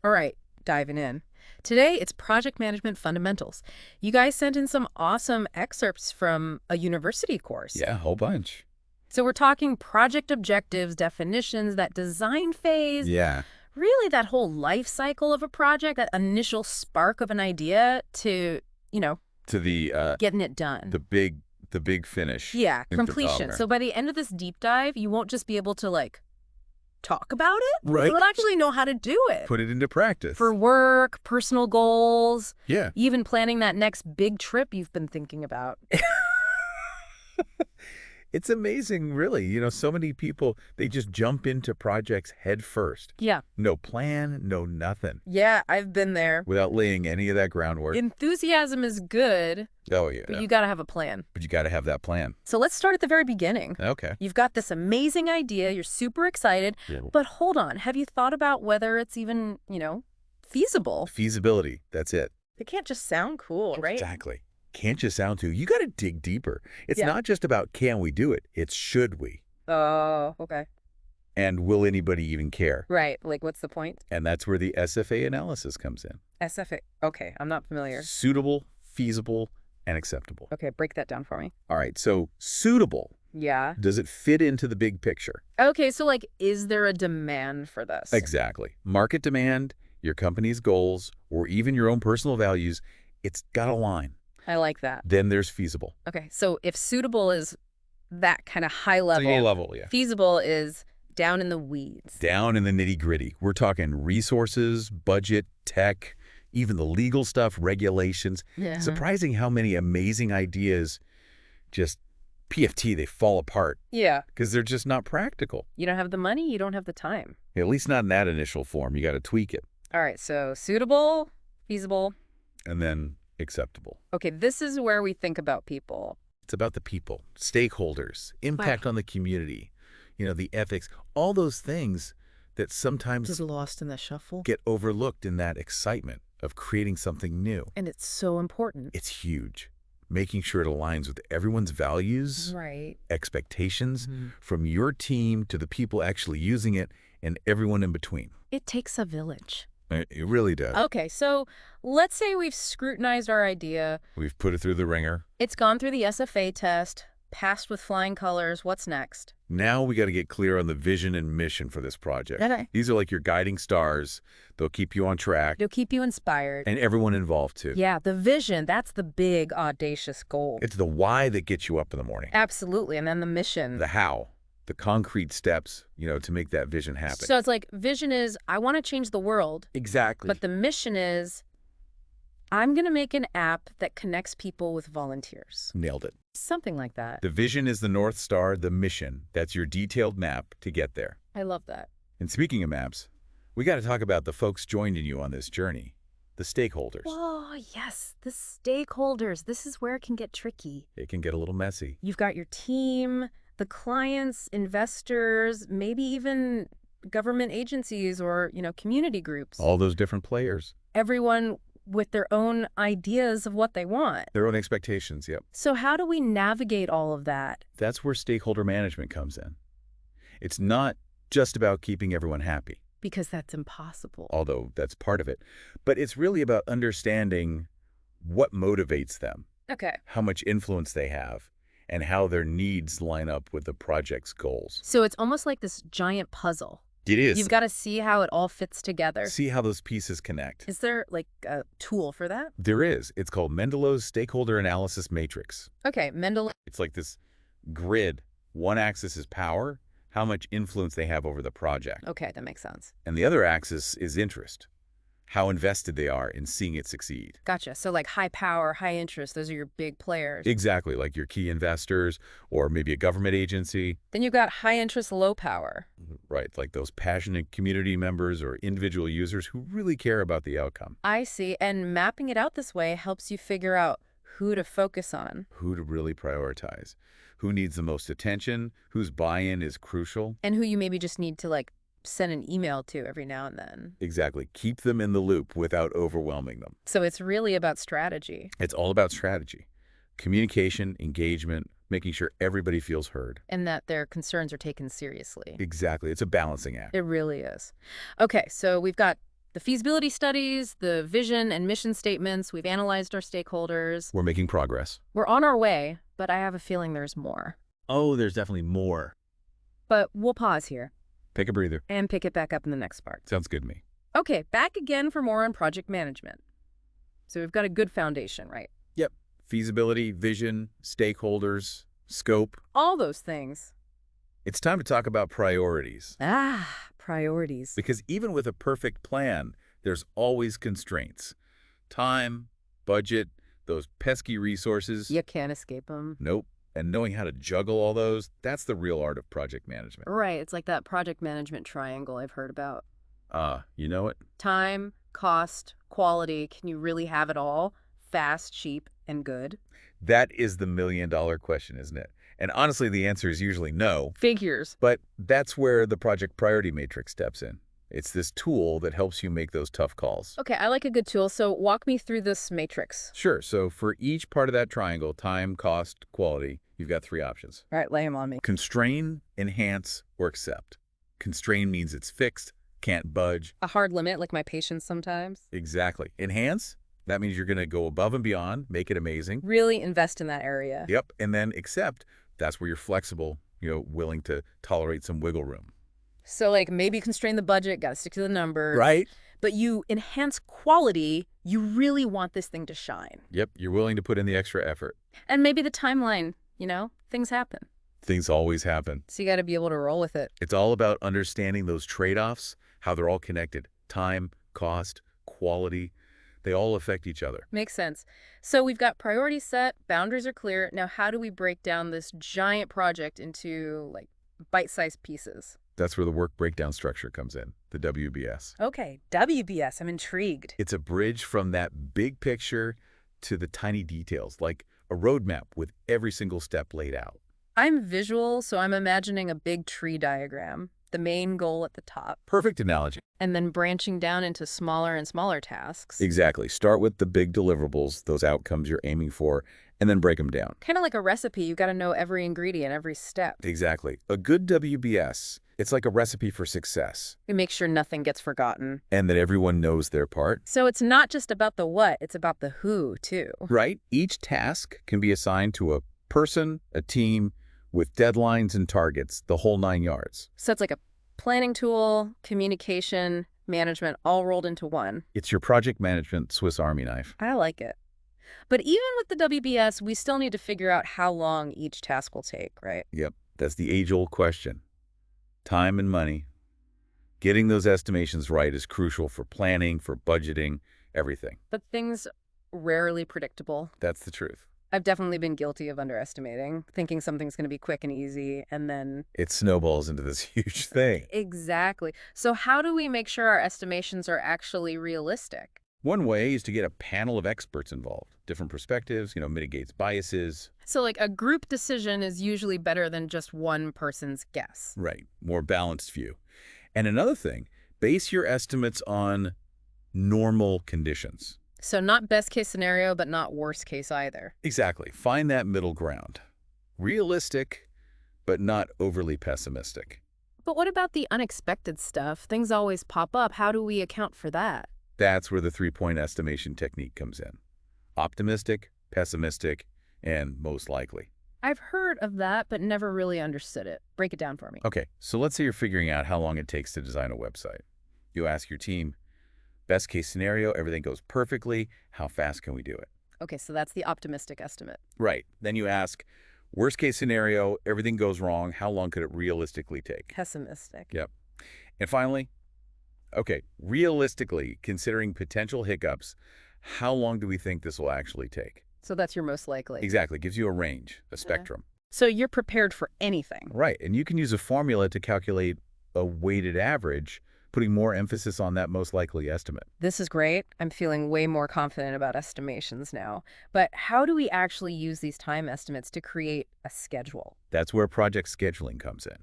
All right, diving in. Today, it's project management fundamentals. You guys sent in some awesome excerpts from a university course. Yeah, a whole bunch. So we're talking project objectives, definitions, that design phase, Yeah, really that whole life cycle of a project, that initial spark of an idea to, you know, to getting it done. the big finish. Yeah, I think the completion. dollar. So by the end of this deep dive, you won't just be able to, like, talk about it. Right. You'll actually know how to do it. Put it into practice. For work, personal goals, Yeah. even planning that next big trip you've been thinking about. It's amazing, really. So many people, they just jump into projects head first. Yeah. No plan, no nothing, Yeah, I've been there. without laying any of that groundwork. Enthusiasm is good, Oh, yeah. but you got to have a plan. But you got to have that plan. So let's start at the very beginning. Okay. You've got this amazing idea, you're super excited, Yeah. but hold on, have you thought about whether it's even, feasible? Feasibility, that's it. It can't just sound cool, right? Exactly. Can't you sound too? You got to dig deeper. It's Yeah. not just about can we do it, it's should we? Oh, okay. And will anybody even care? Right, like what's the point? And that's where the SFA analysis comes in. SFA. Okay, I'm not familiar. Suitable, feasible, and acceptable. Okay, break that down for me. All right, so suitable. Yeah. Does it fit into the big picture? Okay, so like, is there a demand for this? Exactly. Market demand, your company's goals, or even your own personal values, it's got a line. I like that. Then there's feasible. Okay, so if suitable is that kind of high level, level, yeah. feasible is down in the weeds. Down in the nitty-gritty. We're talking resources, budget, tech, even the legal stuff, regulations. Yeah. Surprising how many amazing ideas just PFT, they fall apart Yeah. because they're just not practical. You don't have the money, you don't have the time. At least not in that initial form. You got to tweak it. All right, so suitable, feasible. And then acceptable. Okay, this is where we think about people. It's about the people, stakeholders, impact on the community, the ethics, all those things that sometimes Just lost in the shuffle. get overlooked in that excitement of creating something new. And it's so important. It's huge. Making sure it aligns with everyone's values, Right. expectations, from your team to the people actually using it and everyone in between. It takes a village. It really does. Okay, so let's say we've scrutinized our idea. We've put it through the ringer. It's gone through the SFA test, passed with flying colors. What's next? Now we got to get clear on the vision and mission for this project. Okay. These are like your guiding stars. They'll keep you on track, It'll keep you inspired. and everyone involved too. Yeah, the vision, that's the big, audacious goal. It's the why that gets you up in the morning. Absolutely, and then the mission. The how, the concrete steps, to make that vision happen. So it's like, vision is, I want to change the world, Exactly. but the mission is, I'm going to make an app that connects people with volunteers. Nailed it. Something like that. The vision is the North Star, the mission. That's your detailed map to get there. I love that. And speaking of maps, we got to talk about the folks joining you on this journey, the stakeholders. Whoa, yes, the stakeholders. This is where it can get tricky. It can get a little messy. You've got your team, the clients, investors, maybe even government agencies or, community groups. All those different players. Everyone with their own ideas of what they want. Their own expectations, yep. So how do we navigate all of that? That's where stakeholder management comes in. It's not just about keeping everyone happy, Because that's impossible. although that's part of it, but it's really about understanding what motivates them, Okay. how much influence they have, and how their needs line up with the project's goals. So it's almost like this giant puzzle. It is. You've got to see how it all fits together. See how those pieces connect. Is there like a tool for that? There is. It's called Mendelow's Stakeholder Analysis Matrix. Okay, Mendel. It's like this grid. One axis is power, how much influence they have over the project. Okay, that makes sense. And the other axis is interest, how invested they are in seeing it succeed. Gotcha. So like high power, high interest, those are your big players. Exactly, like your key investors or maybe a government agency. Then you've got high interest, low power. Right, like those passionate community members or individual users who really care about the outcome. I see. And mapping it out this way helps you figure out who to focus on. Who to really prioritize. Who needs the most attention, whose buy-in is crucial. And who you maybe just need to like send an email to every now and then. Exactly. Keep them in the loop without overwhelming them. So it's really about strategy. It's all about strategy. Communication, engagement, making sure everybody feels heard. And that their concerns are taken seriously. Exactly. It's a balancing act. It really is. Okay, so we've got The feasibility studies, the vision and mission statements, we've analyzed our stakeholders. We're making progress. We're on our way, but I have a feeling there's more. Oh, there's definitely more. But we'll pause here Take a breather. and pick it back up in the next part. Sounds good to me. Okay, back again for more on project management. So we've got a good foundation, right? Yep. Feasibility, vision, stakeholders, scope. All those things. It's time to talk about priorities. Priorities. Because even with a perfect plan, there's always constraints. Time, budget, those pesky resources. You can't escape them. Nope. And knowing how to juggle all those, that's the real art of project management. Right, it's like that project management triangle I've heard about. You know it? Time, cost, quality. Can you really have it all? Fast, cheap, and good? That is the million-dollar question, isn't it? And honestly, the answer is usually no. Figures. But that's where the project priority matrix steps in. It's this tool that helps you make those tough calls. Okay, I like a good tool, so walk me through this matrix. Sure. So for each part of that triangle, time, cost, quality, you've got three options. All right, lay them on me. Constrain, enhance, or accept. Constrain means it's fixed, can't budge. A hard limit, like my patience sometimes. Exactly. Enhance, that means you're going to go above and beyond, make it amazing. Really invest in that area. Yep. And then accept, that's where you're flexible, willing to tolerate some wiggle room. So, like, maybe constrain the budget, gotta stick to the numbers. Right? But you enhance quality, you really want this thing to shine. Yep. You're willing to put in the extra effort. And maybe the timeline, things happen. Things always happen. So you gotta be able to roll with it. It's all about understanding those trade-offs, how they're all connected. Time, cost, quality, they all affect each other. Makes sense. So we've got priorities set, boundaries are clear. Now, how do we break down this giant project into, like, bite-sized pieces? That's where the work breakdown structure comes in, the WBS. Okay, WBS, I'm intrigued. It's a bridge from that big picture to the tiny details, like a roadmap with every single step laid out. I'm visual, so I'm imagining a big tree diagram, the main goal at the top, Perfect analogy. and then branching down into smaller and smaller tasks. Exactly. Start with the big deliverables, those outcomes you're aiming for, and then break them down. Kind of like a recipe, you got to know every ingredient, every step. Exactly. A good WBS, it's like a recipe for success, We make sure nothing gets forgotten. and that everyone knows their part. So it's not just about the what, it's about the who, too. Right? Each task can be assigned to a person, a team, with deadlines and targets, the whole 9 yards. So it's like a planning tool, communication, management, all rolled into one. It's your project management Swiss Army knife. I like it. But even with the WBS, we still need to figure out how long each task will take, right? Yep, that's the age-old question. Time and money. Getting those estimations right is crucial for planning, for budgeting, everything. But things rarely predictable. That's the truth. I've definitely been guilty of underestimating, thinking something's going to be quick and easy, and then... It snowballs into this huge thing. Exactly. So how do we make sure our estimations are actually realistic? One way is to get a panel of experts involved. Different perspectives, mitigates biases. So, like, a group decision is usually better than just one person's guess. Right, more balanced view. And another thing, base your estimates on normal conditions. So not best case scenario, but not worst case either. Exactly. Find that middle ground. Realistic, but not overly pessimistic. But what about the unexpected stuff? Things always pop up. How do we account for that? That's where the three-point estimation technique comes in. Optimistic, pessimistic, and most likely. I've heard of that, but never really understood it. Break it down for me. Okay, so let's say you're figuring out how long it takes to design a website. You ask your team, best case scenario, everything goes perfectly. How fast can we do it? Okay, so that's the optimistic estimate. Right. Then you ask, worst case scenario, everything goes wrong. How long could it realistically take? Pessimistic. Yep. And finally, okay, realistically, considering potential hiccups, how long do we think this will actually take? So that's your most likely. Exactly. Gives you a range, a spectrum. So you're prepared for anything. Right. And you can use a formula to calculate a weighted average, putting more emphasis on that most likely estimate. This is great. I'm feeling way more confident about estimations now. But how do we actually use these time estimates to create a schedule? That's where project scheduling comes in.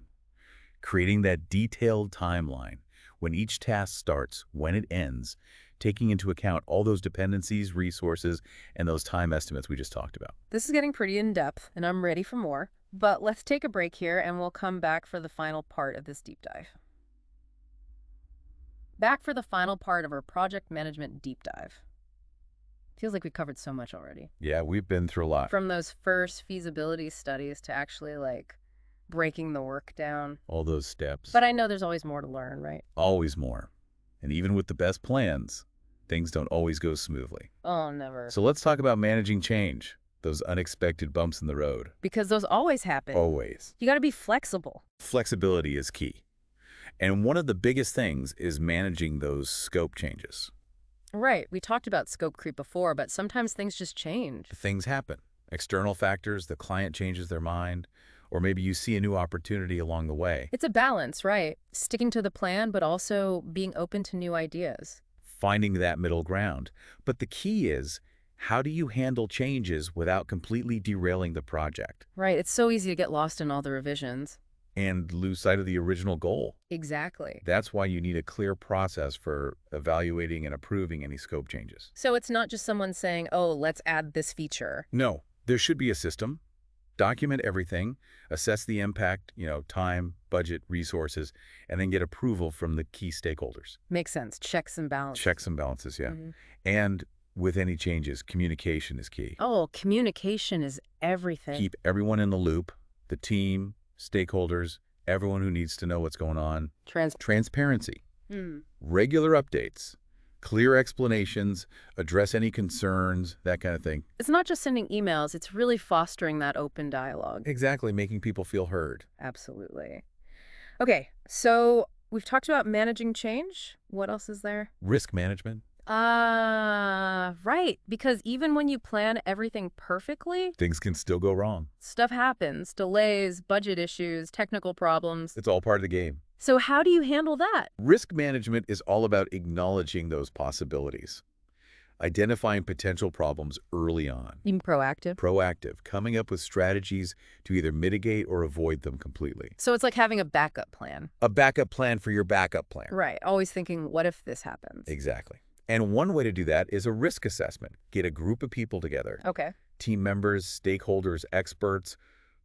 Creating that detailed timeline, when each task starts, when it ends, taking into account all those dependencies, resources, and those time estimates we just talked about. This is getting pretty in-depth, and I'm ready for more. But let's take a break here, and we'll come back for the final part of this deep dive. back for the final part of our project management deep dive. Feels like we covered so much already. Yeah, we've been through a lot. From those first feasibility studies to actually breaking the work down. All those steps. But I know there's always more to learn, right? Always more. And even with the best plans, things don't always go smoothly. Oh, never. So let's talk about managing change, those unexpected bumps in the road. Because those always happen. Always. You got to be flexible. Flexibility is key. And one of the biggest things is managing those scope changes. Right. We talked about scope creep before, but sometimes things just change. Things happen. External factors, the client changes their mind, or maybe you see a new opportunity along the way. It's a balance, right? Sticking to the plan, but also being open to new ideas. Finding that middle ground. But the key is, how do you handle changes without completely derailing the project? Right. It's so easy to get lost in all the revisions. And lose sight of the original goal. Exactly. That's why you need a clear process for evaluating and approving any scope changes. So it's not just someone saying, oh, let's add this feature. No, there should be a system. Document everything, assess the impact, time, budget, resources, and then get approval from the key stakeholders. Makes sense. Checks and balances. Checks and balances, yeah. And with any changes, communication is key. Oh, communication is everything. Keep everyone in the loop, the team, stakeholders, everyone who needs to know what's going on. Transparency. Regular updates. Clear explanations, address any concerns, that kind of thing. It's not just sending emails, it's really fostering that open dialogue. Exactly, making people feel heard. Absolutely. Okay, so we've talked about managing change. What else is there? Risk management. Right. Because even when you plan everything perfectly, things can still go wrong. Stuff happens. Delays, budget issues, technical problems. It's all part of the game. So how do you handle that? Risk management is all about acknowledging those possibilities, identifying potential problems early on. Being proactive. Proactive, coming up with strategies to either mitigate or avoid them completely. So it's like having a backup plan. A backup plan for your backup plan. Right. Always thinking, what if this happens? Exactly. And one way to do that is a risk assessment. Get a group of people together. Okay. Team members, stakeholders, experts.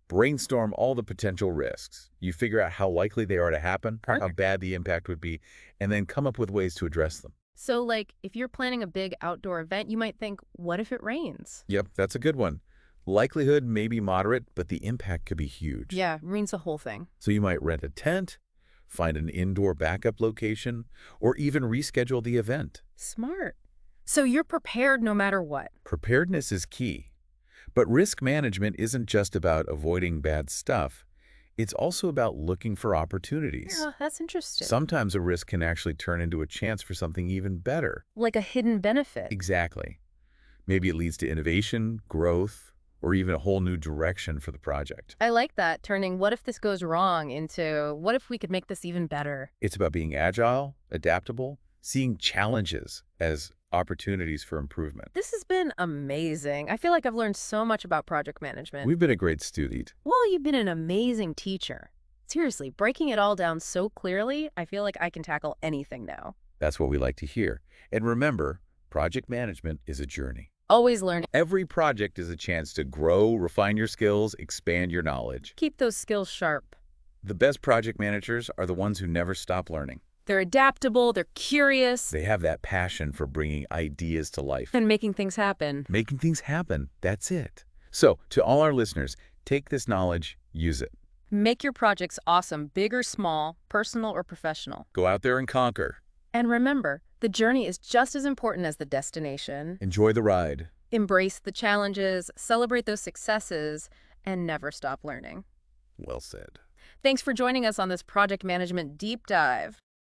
Brainstorm all the potential risks. You figure out how likely they are to happen, how bad the impact would be, and then come up with ways to address them. So, if you're planning a big outdoor event, you might think, what if it rains? Yep, that's a good one. Likelihood may be moderate, but the impact could be huge. Yeah, ruins the whole thing. So you might rent a tent, find an indoor backup location, or even reschedule the event. Smart. So you're prepared no matter what. Preparedness is key. But risk management isn't just about avoiding bad stuff. It's also about looking for opportunities. Yeah, that's interesting. Sometimes a risk can actually turn into a chance for something even better. Like a hidden benefit. Exactly. Maybe it leads to innovation, growth, or even a whole new direction for the project. I like that, turning what if this goes wrong into what if we could make this even better? It's about being agile, adaptable, seeing challenges as opportunities for improvement. This has been amazing. I feel like I've learned so much about project management. We've been a great student. Well, you've been an amazing teacher. Seriously, breaking it all down so clearly, I feel like I can tackle anything now. That's what we like to hear. And remember, project management is a journey. Always learning. Every project is a chance to grow, refine your skills, expand your knowledge. Keep those skills sharp. The best project managers are the ones who never stop learning. They're adaptable, they're curious. They have that passion for bringing ideas to life. And making things happen. Making things happen, that's it. So, to all our listeners, take this knowledge, use it. Make your projects awesome, big or small, personal or professional. Go out there and conquer. And remember, the journey is just as important as the destination. Enjoy the ride. Embrace the challenges, celebrate those successes, and never stop learning. Well said. Thanks for joining us on this project management deep dive.